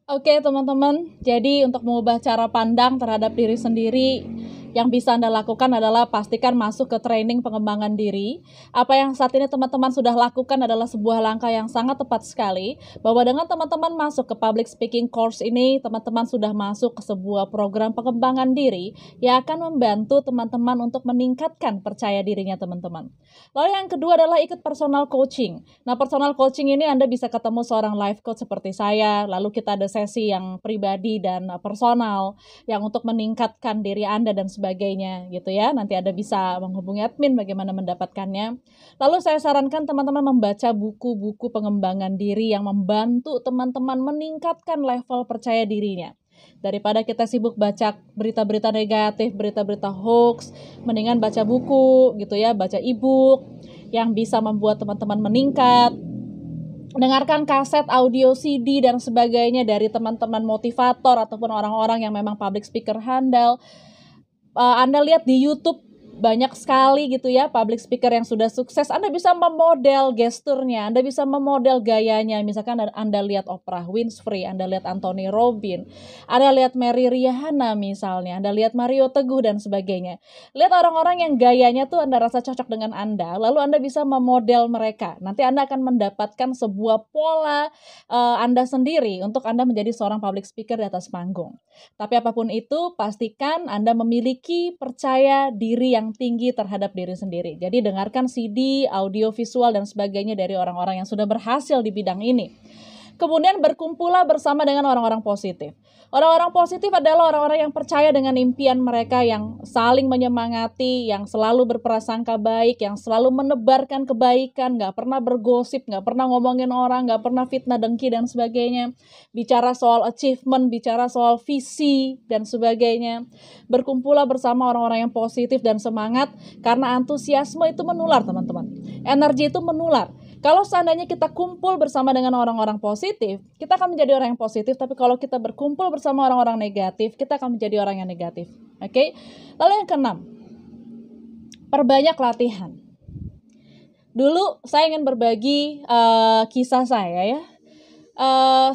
Oke teman-teman, jadi untuk mengubah cara pandang terhadap diri sendiri, yang bisa Anda lakukan adalah pastikan masuk ke training pengembangan diri. Apa yang saat ini teman-teman sudah lakukan adalah sebuah langkah yang sangat tepat sekali, bahwa dengan teman-teman masuk ke public speaking course ini, teman-teman sudah masuk ke sebuah program pengembangan diri yang akan membantu teman-teman untuk meningkatkan percaya dirinya teman-teman. Lalu yang kedua adalah ikut personal coaching. Nah, personal coaching ini Anda bisa ketemu seorang life coach seperti saya, lalu kita ada sesi yang pribadi dan personal, yang untuk meningkatkan diri Anda dan sebagainya gitu ya. Nanti Anda bisa menghubungi admin bagaimana mendapatkannya. Lalu saya sarankan teman-teman membaca buku-buku pengembangan diri yang membantu teman-teman meningkatkan level percaya dirinya. Daripada kita sibuk baca berita-berita negatif, berita-berita hoax, mendingan baca buku gitu ya, baca e-book yang bisa membuat teman-teman meningkat. Dengarkan kaset, audio, CD, dan sebagainya dari teman-teman motivator ataupun orang-orang yang memang public speaker handal. Anda lihat di YouTube banyak sekali gitu ya public speaker yang sudah sukses. Anda bisa memodel gesturnya, Anda bisa memodel gayanya. Misalkan Anda lihat Oprah Winfrey, Anda lihat Anthony Robbins, Anda lihat Mary Riana misalnya, Anda lihat Mario Teguh dan sebagainya. Lihat orang-orang yang gayanya tuh Anda rasa cocok dengan Anda, lalu Anda bisa memodel mereka. Nanti Anda akan mendapatkan sebuah pola Anda sendiri untuk Anda menjadi seorang public speaker di atas panggung. Tapi apapun itu, pastikan Anda memiliki percaya diri yang tinggi terhadap diri sendiri. Jadi dengarkan CD, audio, visual, dan sebagainya dari orang-orang yang sudah berhasil di bidang ini. Kemudian berkumpullah bersama dengan orang-orang positif. Orang-orang positif adalah orang-orang yang percaya dengan impian mereka, yang saling menyemangati, yang selalu berprasangka baik, yang selalu menebarkan kebaikan, gak pernah bergosip, gak pernah ngomongin orang, gak pernah fitnah dengki dan sebagainya. Bicara soal achievement, bicara soal visi dan sebagainya. Berkumpullah bersama orang-orang yang positif dan semangat, karena antusiasme itu menular teman-teman. Energi itu menular. Kalau seandainya kita kumpul bersama dengan orang-orang positif, kita akan menjadi orang yang positif. Tapi kalau kita berkumpul bersama orang-orang negatif, kita akan menjadi orang yang negatif. Oke? Lalu yang keenam, perbanyak latihan. Dulu saya ingin berbagi kisah saya ya.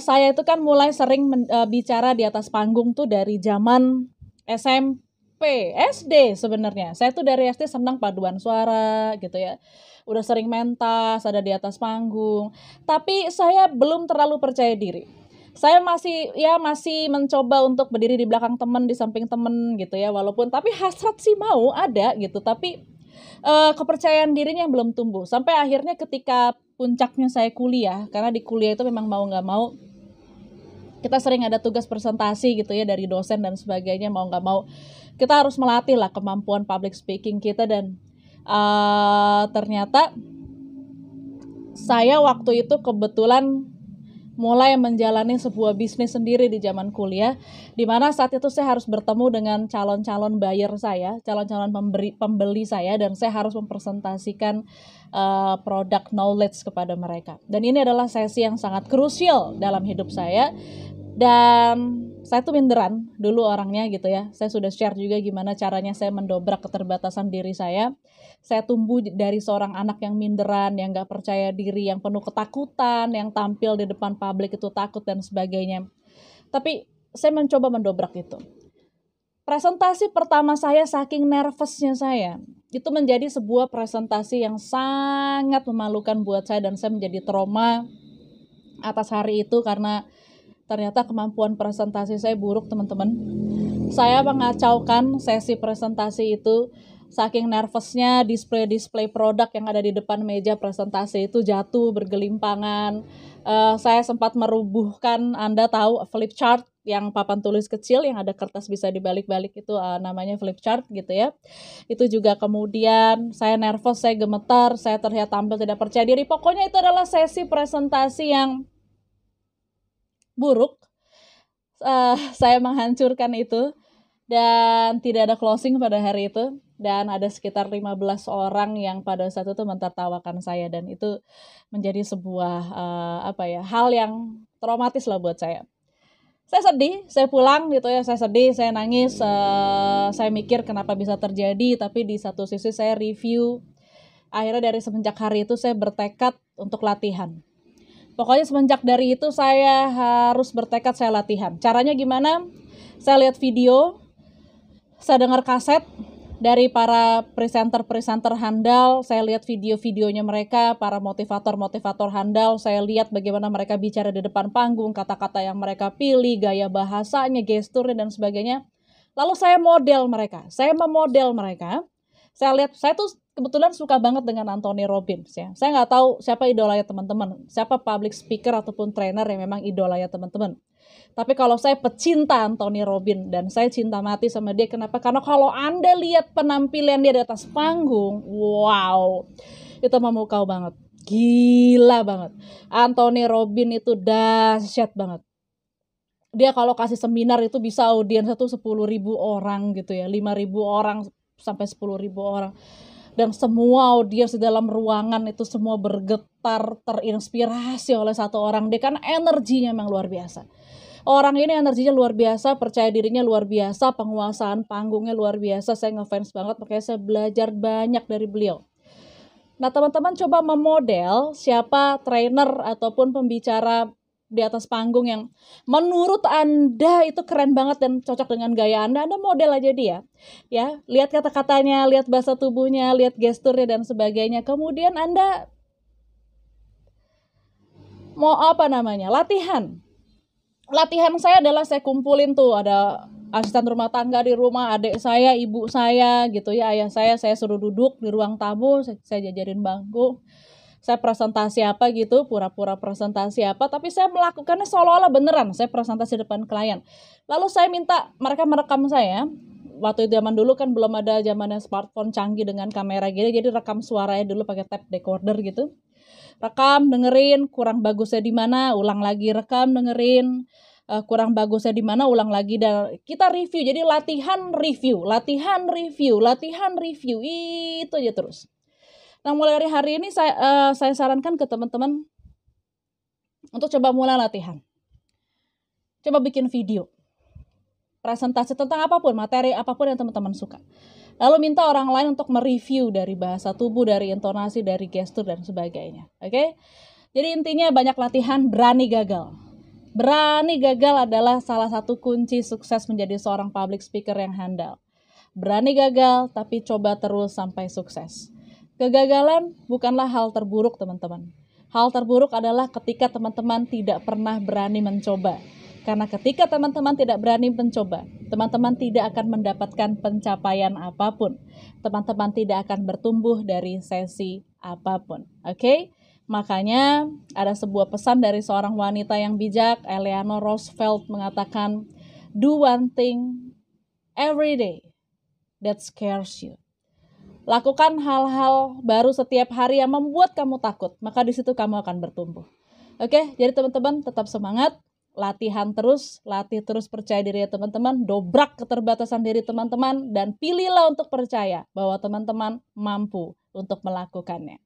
Saya itu kan mulai sering bicara di atas panggung tuh dari zaman SMP, SD sebenarnya. Saya tuh dari SD senang paduan suara gitu ya. Udah sering mentas, ada di atas panggung. Tapi saya belum terlalu percaya diri. Saya masih mencoba untuk berdiri di belakang teman, di samping teman gitu ya. Walaupun tapi hasrat sih mau ada gitu, tapi kepercayaan dirinya yang belum tumbuh. Sampai akhirnya ketika puncaknya saya kuliah, karena di kuliah itu memang mau nggak mau kita sering ada tugas presentasi gitu ya dari dosen dan sebagainya, mau nggak mau kita harus melatih lah kemampuan public speaking kita. Dan ternyata saya waktu itu kebetulan mulai menjalani sebuah bisnis sendiri di zaman kuliah, di mana saat itu saya harus bertemu dengan calon-calon buyer saya, calon-calon pembeli saya, dan saya harus mempresentasikan produk knowledge kepada mereka. Dan ini adalah sesi yang sangat krusial dalam hidup saya. Dan saya tuh minderan dulu orangnya gitu ya. Saya sudah share juga gimana caranya saya mendobrak keterbatasan diri saya. Saya tumbuh dari seorang anak yang minderan, yang gak percaya diri, yang penuh ketakutan, yang tampil di depan publik itu takut dan sebagainya. Tapi saya mencoba mendobrak itu. Presentasi pertama saya, saking nervousnya saya, itu menjadi sebuah presentasi yang sangat memalukan buat saya, dan saya menjadi trauma atas hari itu karena ternyata kemampuan presentasi saya buruk teman-teman. Saya mengacaukan sesi presentasi itu. Saking nervousnya, display produk yang ada di depan meja presentasi itu jatuh bergelimpangan. Saya sempat merubuhkan, Anda tahu flip chart yang papan tulis kecil yang ada kertas bisa dibalik-balik itu, namanya flip chart gitu ya. Itu juga kemudian saya nervous, saya gemetar, saya terlihat tampil tidak percaya diri. Pokoknya itu adalah sesi presentasi yang buruk. Saya menghancurkan itu dan tidak ada closing pada hari itu, dan ada sekitar 15 orang yang pada saat itu mentertawakan saya, dan itu menjadi sebuah hal yang traumatis lah buat saya. Saya sedih, saya pulang gitu ya, saya sedih, saya nangis, saya mikir kenapa bisa terjadi. Tapi di satu sisi saya review, akhirnya dari semenjak hari itu saya bertekad untuk latihan. Pokoknya semenjak dari itu saya harus bertekad saya latihan. Caranya gimana? Saya lihat video, saya dengar kaset dari para presenter-presenter handal, saya lihat video-videonya mereka, para motivator-motivator handal, saya lihat bagaimana mereka bicara di depan panggung, kata-kata yang mereka pilih, gaya bahasanya, gesturnya, dan sebagainya. Lalu saya model mereka, saya memodel mereka. Saya lihat, saya tuh kebetulan suka banget dengan Anthony Robbins ya. Saya nggak tahu siapa idolanya teman-teman, siapa public speaker ataupun trainer yang memang idolanya teman-teman. Tapi kalau saya pecinta Anthony Robbins dan saya cinta mati sama dia, kenapa? Karena kalau Anda lihat penampilan dia di atas panggung, wow, itu memukau banget, gila banget. Anthony Robbins itu dahsyat banget. Dia kalau kasih seminar itu bisa audiensnya tuh 10.000 orang gitu ya, 5.000 orang sampai 10.000 orang. Dan semua audiens di dalam ruangan itu semua bergetar, terinspirasi oleh satu orang. Dia kan energinya memang luar biasa. Orang ini energinya luar biasa, percaya dirinya luar biasa, penguasaan panggungnya luar biasa. Saya ngefans banget, makanya saya belajar banyak dari beliau. Nah, teman-teman coba memodel siapa trainer ataupun pembicara di atas panggung yang menurut Anda itu keren banget dan cocok dengan gaya Anda model aja dia. Ya, lihat kata-katanya, lihat bahasa tubuhnya, lihat gesturnya dan sebagainya. Kemudian Anda mau latihan. Latihan saya adalah saya kumpulin tuh, ada asisten rumah tangga di rumah, adik saya, ibu saya gitu ya, ayah saya suruh duduk di ruang tamu, saya jajarin bangku. Saya presentasi apa gitu, pura-pura presentasi apa, tapi saya melakukannya seolah-olah beneran, saya presentasi depan klien. Lalu saya minta mereka merekam saya. Waktu zaman dulu kan belum ada zamannya smartphone canggih dengan kamera gini, jadi rekam suaranya dulu pakai tape recorder gitu. Rekam, dengerin, kurang bagusnya di mana, ulang lagi, rekam, dengerin, kurang bagusnya di mana, ulang lagi, dan kita review. Jadi latihan review, itu aja terus. Nah, mulai dari hari ini saya sarankan ke teman-teman untuk coba mulai latihan. Coba bikin video, presentasi tentang apapun, materi apapun yang teman-teman suka. Lalu minta orang lain untuk mereview dari bahasa tubuh, dari intonasi, dari gestur, dan sebagainya. Oke? Jadi intinya banyak latihan, berani gagal. Berani gagal adalah salah satu kunci sukses menjadi seorang public speaker yang handal. Berani gagal, tapi coba terus sampai sukses. Kegagalan bukanlah hal terburuk, teman-teman. Hal terburuk adalah ketika teman-teman tidak pernah berani mencoba. Karena ketika teman-teman tidak berani mencoba, teman-teman tidak akan mendapatkan pencapaian apapun. Teman-teman tidak akan bertumbuh dari sesi apapun. Oke? Makanya ada sebuah pesan dari seorang wanita yang bijak, Eleanor Roosevelt, mengatakan, "Do one thing every day that scares you." Lakukan hal-hal baru setiap hari yang membuat kamu takut, maka di situ kamu akan bertumbuh. Oke, jadi teman-teman tetap semangat, latihan terus, latih terus percaya diri ya teman-teman, dobrak keterbatasan diri teman-teman, dan pilihlah untuk percaya bahwa teman-teman mampu untuk melakukannya.